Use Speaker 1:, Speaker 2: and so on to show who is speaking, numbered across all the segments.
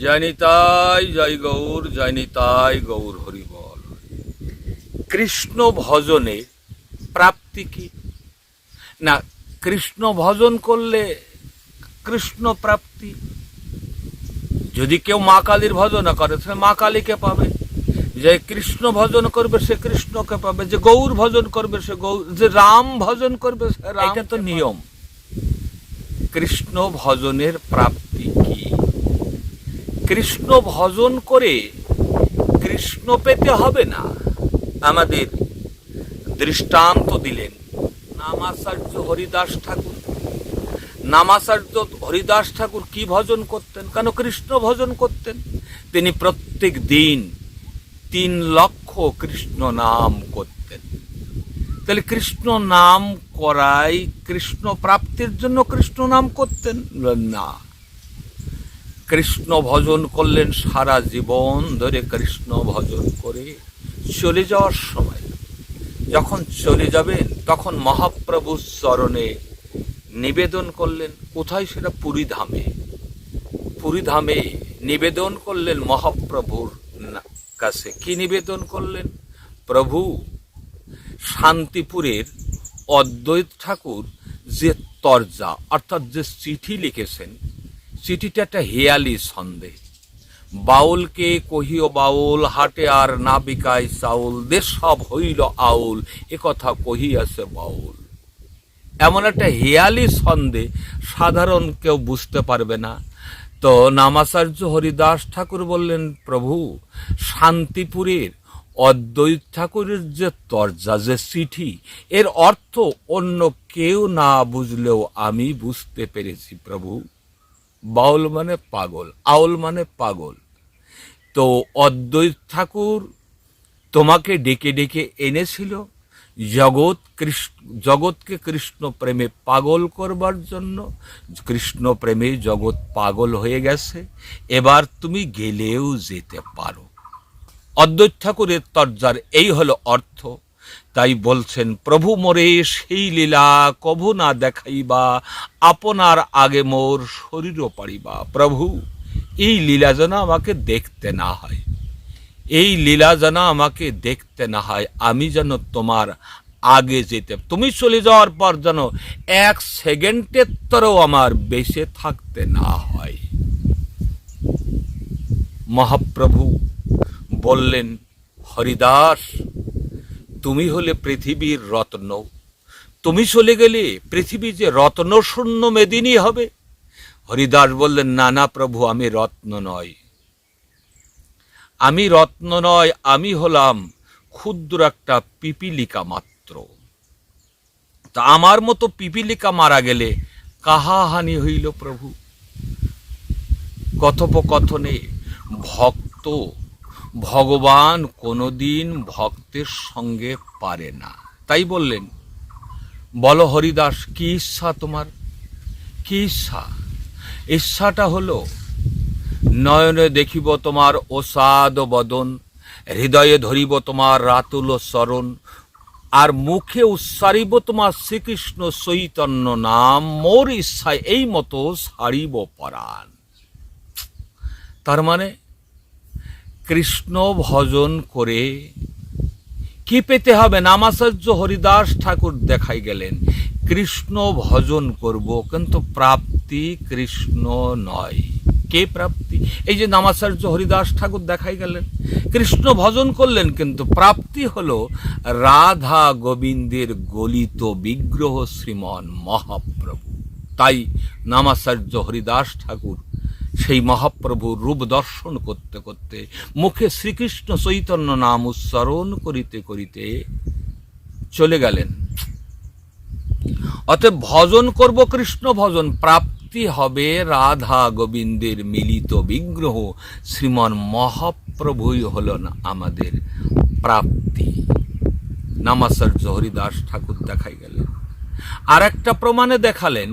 Speaker 1: জয় নিতাই, জয় গৌর, জয় নিতাই গৌর, হরি বল। কৃষ্ণ ভজনে প্রাপ্তি কি? না, কৃষ্ণ ভজন করলে কৃষ্ণ প্রাপ্তি। যদি কেউ মা কালীর ভজন করে সে মা কালীকে পাবে, যে কৃষ্ণ ভজন করবে সে কৃষ্ণকে পাবে, যে গৌর ভজন করবে সে গৌর, যে রাম ভজন করবে সে রাম। এটা তো নিয়ম। কৃষ্ণ ভজনের প্রাপ্তি কি? কৃষ্ণ ভজন করে কৃষ্ণ পেতে হবে না। আমাদের দৃষ্টান্ত দিলেন নামাচার্য হরিদাস ঠাকুর। নামাচার্য হরিদাস ঠাকুর কি ভজন করতেন? কেন কৃষ্ণ ভজন করতেন। তিনি প্রত্যেক দিন 3 লক্ষ কৃষ্ণ নাম করতেন। তাহলে কৃষ্ণ নাম করাই কৃষ্ণ প্রাপ্তির জন্য কৃষ্ণ নাম করতেন না। কৃষ্ণ ভজন করলেন সারা জীবন ধরে। কৃষ্ণ ভজন করে চলে যাওয়ার সময় যখন চলে যাবেন তখন মহাপ্রভুর চরণে নিবেদন করলেন। কোথায়? সেটা পুরীধামে। পুরীধামে নিবেদন করলেন মহাপ্রভুর কাছে। কি নিবেদন করলেন? প্রভু, শান্তিপুরের অদ্বৈত ঠাকুর যে তরজা অর্থাৎ যে চিঠি লিখেছেন, চিঠিটা একটা হেয়ালি ছন্দে। বাউলকে কহিও বাউল, হাটে আর না বিকায় চাউল, দেশ সব হইল আউল, এ কথা কহিয়াছে বাউল। এমন একটা হেয়ালি ছন্দে সাধারণ কেউ বুঝতে পারবে না। তো নামাচার্য হরিদাস ঠাকুর বললেন, প্রভু, শান্তিপুরের অদ্বৈত ঠাকুরের যে তরজা, যে চিঠি, এর অর্থ অন্য কেউ না বুঝলেও আমি বুঝতে পেরেছি প্রভু। বাউল মানে পাগল, আউল মানে পাগল। তো অদ্বৈত ঠাকুর তোমাকে ডেকে ডেকে এনেছিল জগৎকে কৃষ্ণ প্রেমে পাগল করবার জন্য। কৃষ্ণ প্রেমে জগৎ পাগল হয়ে গেছে, এবার তুমি গেলেও যেতে পারো। অদ্বৈত ঠাকুরের তরজার এই হলো অর্থ। তাই বলছেন, প্রভু মোরে সেই লীলা কভু না দেখাইবা, আপনার আগে মোর শরীরও পারিবা। প্রভু, এই লীলা যেন আমাকে দেখতে না হয়, এই লীলা যেন আমাকে দেখতে না হয়। আমি যেন তোমার আগে যেতে, তুমি চলে যাওয়ার পর যেন 1 সেকেন্ডের তরেও আমার বেঁচে থাকতে না হয়। মহাপ্রভু বললেন, হরিদাস, তুমি হলে পৃথিবীর রত্ন, তুমি চলে গেলে পৃথিবী যে রত্ন শূন্য মেদিনী হবে। হরিদাস বললেন, না না প্রভু, আমি রত্ন নয়, আমি রত্ন নয়, আমি হলাম ক্ষুদ্র একটা পিপিলিকা মাত্র। তা আমার মতো পিপিলিকা মারা গেলে কাহা হানি হইল প্রভু। কথোপকথনে ভক্ত ভগবান কোনোদিন ভক্তের সঙ্গে পারে না। তাই বললেন, বলো হরিদাস, কি ইচ্ছা তোমার? কি ইচ্ছা? ইচ্ছাটা হলো, নয়নে দেখিব তোমার ওসাদ বদন, হৃদয়ে ধরিব তোমার রাতুল চরণ, আর মুখে উচ্চারিব তোমার শ্রীকৃষ্ণ চৈতন্য নাম, মোর ইচ্ছায় এই মতো ছাড়িব পরাণ। তার মানে কৃষ্ণ ভজন করে কি পেতে হবে? নামাচার্য হরিদাস ঠাকুর দেখাই গেলেন, কৃষ্ণ ভজন করব, কিন্তু প্রাপ্তি কৃষ্ণ নয়। কে প্রাপ্তি? এই যে নামাচার্য হরিদাস ঠাকুর দেখাই গেলেন, কৃষ্ণ ভজন করলেন, কিন্তু প্রাপ্তি হলো রাধা গোবিন্দের গলিত বিগ্রহ শ্রীমন মহাপ্রভু। তাই নামাচার্য হরিদাস ঠাকুর সেই মহাপ্রভুর রূপ দর্শন করতে করতে, মুখে শ্রীকৃষ্ণ চৈতন্য নাম উচ্চারণ করিতে করিতে চলে গেলেন। অতএব ভজন করব কৃষ্ণ ভজন, প্রাপ্তি হবে রাধা গোবিন্দের মিলিত বিগ্রহ শ্রীমান মহাপ্রভুই হল না আমাদের প্রাপ্তি। নামাচার্য হরিদাস ঠাকুর দেখাই গেলেন। আর একটা প্রমাণে দেখালেন,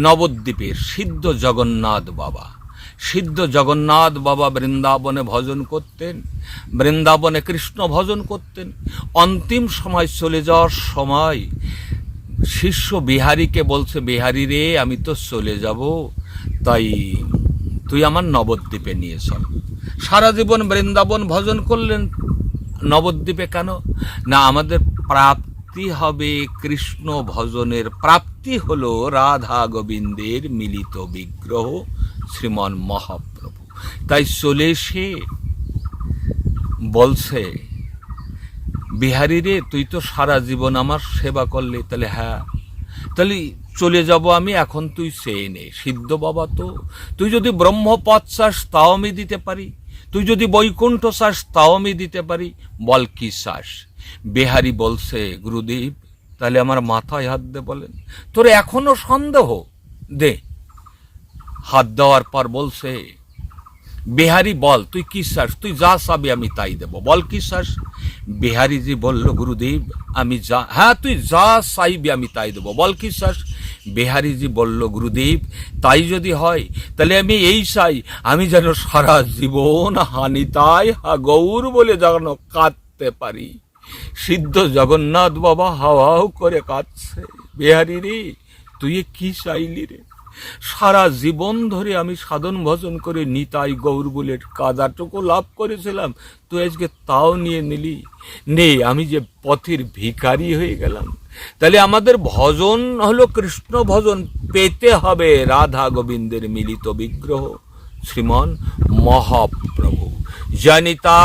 Speaker 1: নবদ্বীপের সিদ্ধ জগন্নাথ বাবা। সিদ্ধ জগন্নাথ বাবা বৃন্দাবনে ভজন করতেন, বৃন্দাবনে কৃষ্ণ ভজন করতেন। অন্তিম সময় চলে যাওয়ার সময় শিষ্য বিহারীকে বলছে, বিহারী রে, আমি তো চলে যাব, তাই তুই আমার নবদ্বীপে নিয়ে চল। সারা জীবন বৃন্দাবন ভজন করলেন, নবদ্বীপে কেন? না, আমাদের প্রাপ্তি হবে কৃষ্ণ ভজনের, প্রাপ্তি হলো রাধা গোবিন্দের মিলিত বিগ্রহ শ্রীমন মহাপ্রভু। তাই চলে এসে বলছে, বিহারী রে, তুই তো সারা জীবন আমার সেবা করলি, তাহলে হ্যাঁ, তাহলে চলে যাব আমি, এখন তুই চেয়ে নে। সিদ্ধ বাবা তো, তুই যদি ব্রহ্মপদ চাস তাও আমি দিতে পারি, তুই যদি বৈকুণ্ঠ চাস তাও আমি দিতে পারি, বল কি চাস? বিহারী বলছে, গুরুদেব তাহলে আমার মাথায় হাত দে। বলেন, তোর এখনো সন্দেহ? দে। হাত দেওয়ার পর বলছে, বিহারী বল তুই কি চাস, তুই যা চাবি আমি তাই দেব, বল কি চাস? বিহারীজি বলল, গুরুদেব আমি যা, হ্যাঁ তুই যা চাইবি আমি তাই দেব, বল কি চাস? বিহারীজি বলল, গুরুদেব তাই যদি হয় তাহলে আমি এই চাই, আমি যেন সারা জীবন হানিতাই হা গৌর বলে যেন কাঁদতে পারি। সিদ্ধ জগন্নাথ বাবা হাওয়াও করে কাঁদছে, বিহারী রে তুই কি চাইলি রে? সারা জীবন ধরে আমি সাধন ভজন করে নিতাই গৌর বলে কাদাটুকু লাভ করেছিলাম, তুই আজকে তাও নিয়ে নিলি। নে, আমি যে পথের ভিখারি হয়ে গেলাম। তাহলে আমাদের ভজন হলো কৃষ্ণ ভজন, পেতে হবে রাধা গোবিন্দের মিলিত বিগ্রহ শ্রীমন মহাপ্রভু। জানিতাই